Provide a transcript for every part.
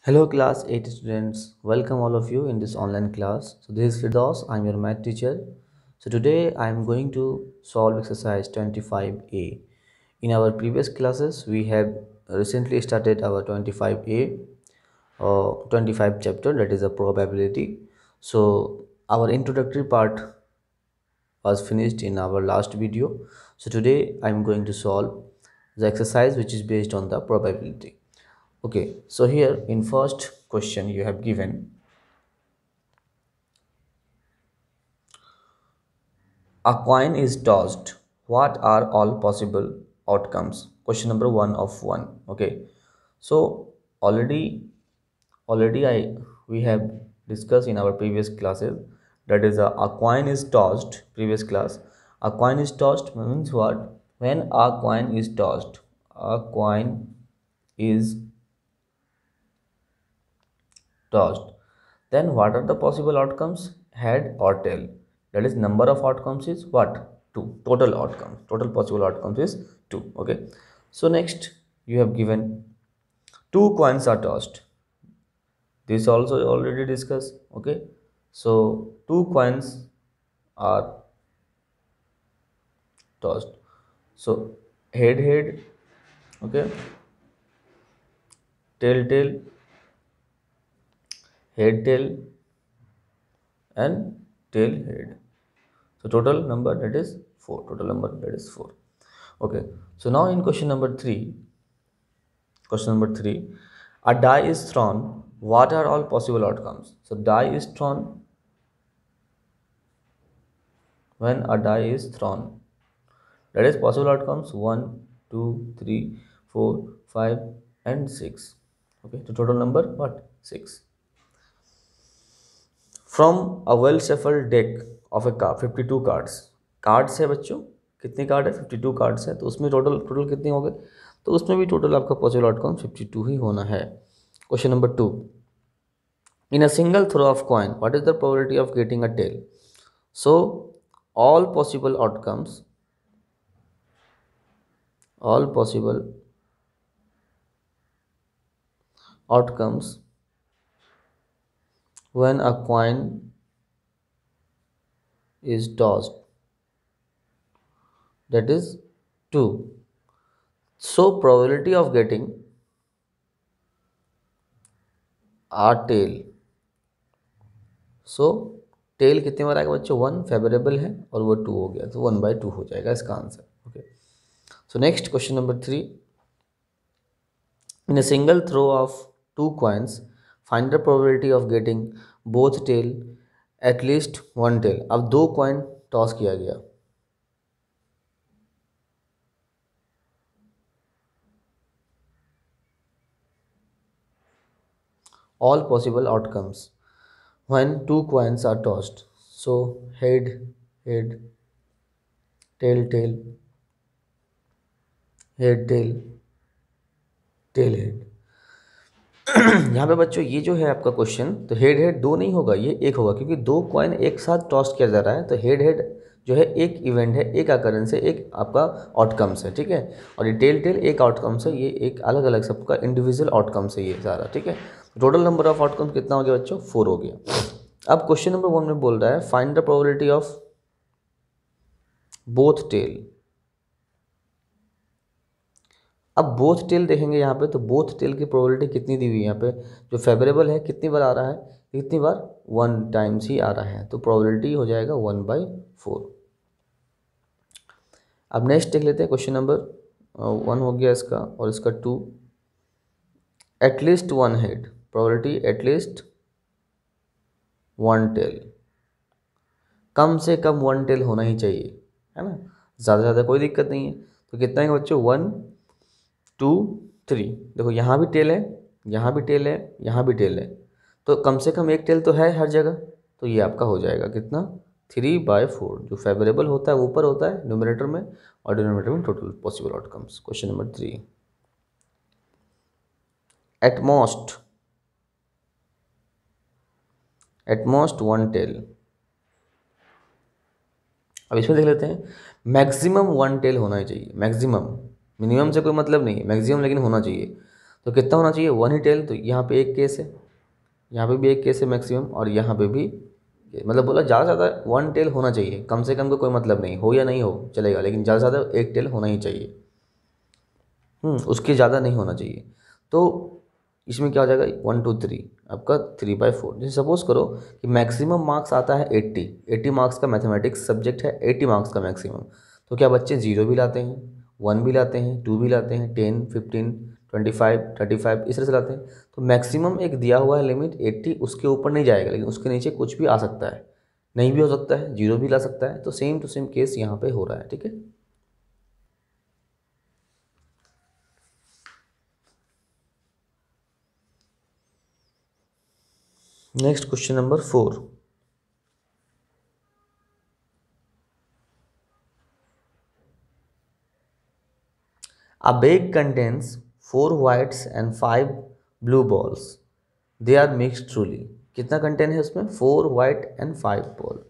Hello class 8 students, welcome all of you in this online class. So this is Firdaus, I'm your math teacher. So today I'm going to solve exercise 25A. In our previous classes we have recently started our 25A 25 chapter, that is a probability. So our introductory part was finished in our last video. So today I'm going to solve the exercise which is based on the probability. Okay, so here in first question you have given a coin is tossed. What are all possible outcomes? Question number one of one. Okay, so already I we have discussed in our previous classes, that is a coin is tossed. Previous class, a coin is tossed means what? When a coin is tossed, a coin is tossed, then what are the possible outcomes? Head or tail. That is, number of outcomes is what? Two. Total outcome, total possible outcomes is two. Okay, so next you have given two coins are tossed. This also already discussed. Okay, so two coins are tossed. So head, okay, tail, tail, and tail head. So total number, that is 4. Total number, that is 4. Okay. So now in question number 3, a die is thrown. What are all possible outcomes? So die is thrown. When a die is thrown, that is possible outcomes 1, 2, 3, 4, 5, and 6. Okay. So total number what? 6. From a well shuffled deck of A card 52 cards. Cards है बच्चों, कितने card है? 52 cards है, तो उसमें total total कितने हो गए? तो उसमें भी टोटल आपका पॉसिबल आउटकम 52 ही होना है। Question number 2, in a single throw of coin what is the probability of getting a tail? So all possible outcomes, all possible outcomes when a coin is tossed, that is 2. So probability of getting a tail, so tail कितने बार आएगा बच्चों? 1 favourable है और वो 2 हो गया, तो 1/2 हो जाएगा इसका answer. Okay, so next question number 3, in a single throw of two coins find the probability of getting both tail at least one tail. अब दो कॉइन टॉस किया गया, all possible outcomes when two coins are tossed, so head, tail, head, tail head। यहाँ पे बच्चों ये जो है आपका क्वेश्चन, तो हेड दो नहीं होगा, ये एक होगा, क्योंकि दो कॉइन एक साथ टॉस किया जा रहा है। तो हेड जो है एक इवेंट है, एक अकरेंस है, एक आपका आउटकम्स है, ठीक है। और ये टेल एक आउटकम्स है, ये एक अलग अलग सबका इंडिविजुअल आउटकम्स है ये सारा, ठीक है। टोटल नंबर ऑफ आउटकम्स कितना हो गया बच्चों? 4 हो गया। अब क्वेश्चन नंबर 1 में बोल रहा है find the probability of both tail. अब बोथ टेल देखेंगे यहाँ पे, तो बोथ टेल की प्रोबेबिलिटी कितनी दी हुई है यहाँ पे? जो फेवरेबल है कितनी बार आ रहा है? कितनी बार? 1 टाइम्स ही आ रहा है, तो प्रोबेबिलिटी हो जाएगा 1/4। अब नेक्स्ट देख लेते हैं, क्वेश्चन नंबर 1 हो गया इसका, और इसका 2, at least one head, probability at least one tail, कम से कम वन टेल होना ही चाहिए, है ना। ज़्यादा ज़्यादा कोई दिक्कत नहीं है। तो कितना है बच्चों? 1, 2, 3। देखो यहाँ भी टेल है, यहाँ भी टेल है, यहाँ भी टेल है, तो कम से कम एक टेल तो है हर जगह। तो ये आपका हो जाएगा कितना? 3/4। जो फेवरेबल होता है वो ऊपर होता है न्यूमरेटर में, और डिनोमिनेटर में total possible outcomes. Question number 3, at most one tail. अब इसमें देख लेते हैं, मैक्सिमम वन टेल होना ही चाहिए, मैक्सिमम, मिनिमम से कोई मतलब नहीं है, मैक्सिमम लेकिन होना चाहिए। तो कितना होना चाहिए, 1 ही टेल। तो यहाँ पे एक केस है, यहाँ पे भी एक केस है मैक्सिमम, और यहाँ पे भी, मतलब बोला ज़्यादा से ज़्यादा 1 टेल होना चाहिए, कम से कम का कोई मतलब नहीं, हो या नहीं हो चलेगा, लेकिन ज़्यादा से ज़्यादा 1 टेल होना ही चाहिए। उसके ज़्यादा नहीं होना चाहिए। तो इसमें क्या हो जाएगा, 1 2 3 आपका 3/4। जैसे सपोज करो कि मैक्सिमम मार्क्स आता है 80 मार्क्स का मैथमेटिक्स सब्जेक्ट है, 80 मार्क्स का मैक्सिमम। तो क्या बच्चे 0 भी लाते हैं, 1 भी लाते हैं, 2 भी लाते हैं, 10 15 25 35 इस तरह से लाते हैं। तो मैक्सिमम एक दिया हुआ है लिमिट 80, उसके ऊपर नहीं जाएगा, लेकिन उसके नीचे कुछ भी आ सकता है, नहीं भी हो सकता है, 0 भी ला सकता है। तो सेम टू सेम केस यहाँ पे हो रहा है, ठीक है। Next question number 4। A bag contains 4 whites and 5 blue balls. They are mixed truly. कितना कंटेंट है उसमें, 4 white and 5 ball।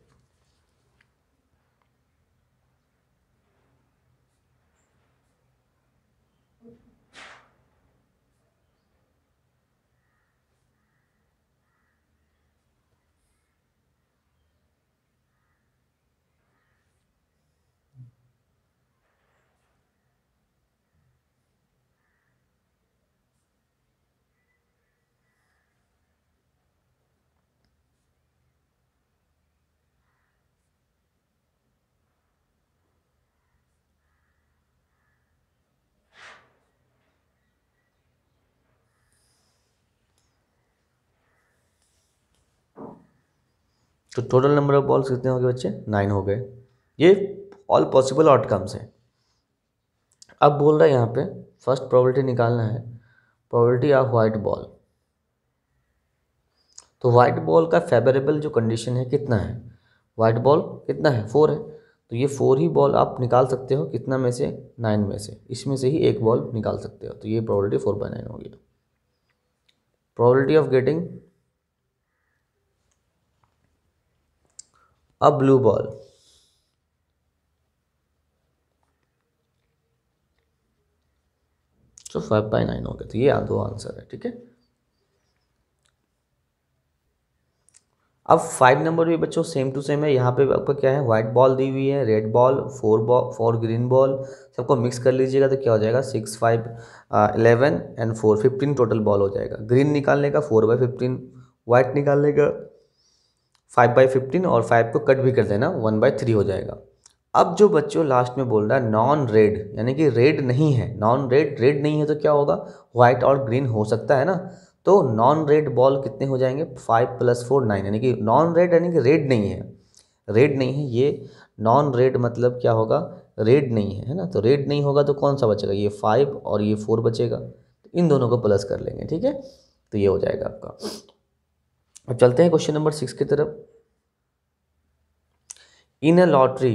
तो टोटल नंबर ऑफ बॉल्स कितने हो गए बच्चे, 9 हो गए। ये ऑल पॉसिबल आउटकम्स हैं। अब बोल रहा है यहाँ पे फर्स्ट प्रोबेबिलिटी निकालना है, प्रोबेबिलिटी ऑफ वाइट बॉल। तो वाइट बॉल का फेवरेबल जो कंडीशन है कितना है, वाइट बॉल कितना है, 4 है। तो ये 4 ही बॉल आप निकाल सकते हो, कितना में से, 9 में से, इसमें से ही एक बॉल निकाल सकते हो। तो ये प्रोबेबिलिटी 4/9 हो गया। Probability of getting a blue ball, तो 5/9 हो गया। तो ये दो आंसर है, ठीक है। अब 5 नंबर भी बच्चों सेम टू सेम है। यहाँ पे आपका क्या है, व्हाइट बॉल दी हुई है, रेड बॉल, 4 ग्रीन बॉल, सबको मिक्स कर लीजिएगा तो क्या हो जाएगा, 6 5 11 एंड 4 15 टोटल बॉल हो जाएगा। ग्रीन निकालने का 4/15, व्हाइट निकालने का 5/15, और 5 को कट भी कर देना, 1/3 हो जाएगा। अब जो बच्चों लास्ट में बोल रहा है नॉन रेड, यानी कि रेड नहीं है, नॉन रेड, रेड नहीं है तो क्या होगा, व्हाइट और ग्रीन हो सकता है ना। तो नॉन रेड बॉल कितने हो जाएंगे, 5 + 4 9, यानी कि नॉन रेड यानी कि रेड नहीं है, रेड नहीं है ये। नॉन रेड मतलब क्या होगा, रेड नहीं है, है ना। तो रेड नहीं होगा तो कौन सा बचेगा, ये 5 और ये 4 बचेगा। तो इन दोनों को प्लस कर लेंगे, ठीक है। तो ये हो जाएगा आपका। अब चलते हैं क्वेश्चन नंबर 6 की तरफ। इन अ लॉटरी,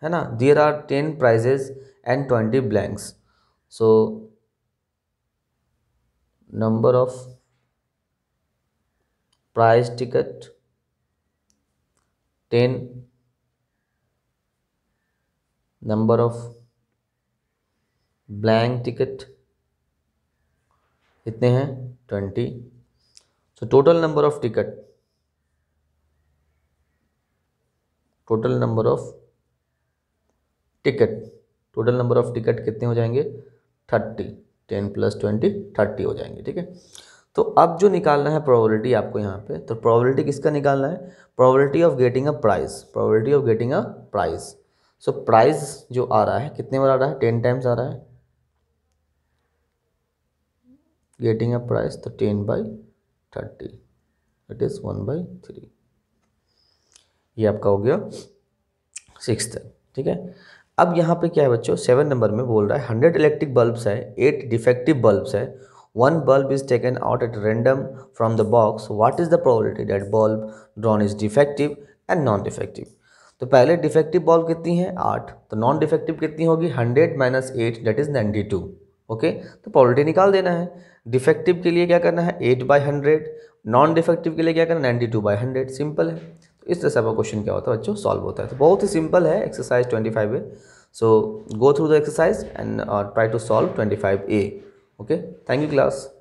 है ना, there are 10 prizes and 20 blanks. So number of prize ticket 10, number of blank ticket कितने हैं, 20। So total number of ticket, total number of ticket, total number of ticket कितने हो जाएंगे, 30। 10 + 20 30 हो जाएंगे, ठीक है। तो अब जो निकालना है प्रोबेबिलिटी आपको यहाँ पे, तो प्रोबेबिलिटी किसका निकालना है, probability of getting a prize, probability of getting a prize. So prize जो आ रहा है कितने बार आ रहा है, 10 टाइम्स आ रहा है, गेटिंग अ प्राइज, तो 10/30, इट इज़ 1/3। ये आपका हो गया 6th, ठीक है। अब यहाँ पे क्या है बच्चों, 7 नंबर में बोल रहा है 100 इलेक्ट्रिक बल्ब्स है, 8 डिफेक्टिव बल्ब्स है, 1 bulb is taken out at random from the box. What is the probability that bulb drawn is defective and non defective? तो पहले डिफेक्टिव बल्ब कितनी है, 8। तो नॉन डिफेक्टिव कितनी होगी, 100 - 8 दैट इज 92। ओके, तो प्रोबेबिलिटी निकाल देना है। डिफेक्टिव के लिए क्या करना है, 8/100, नॉन डिफेक्टिव के लिए क्या करना है, 92/100। सिंपल है। तो इस तरह से आपका क्वेश्चन क्या होता है बच्चों, सॉल्व होता है। तो बहुत ही सिंपल है exercise 25A। So go through the exercise and try to solve 25A। Okay, thank you class.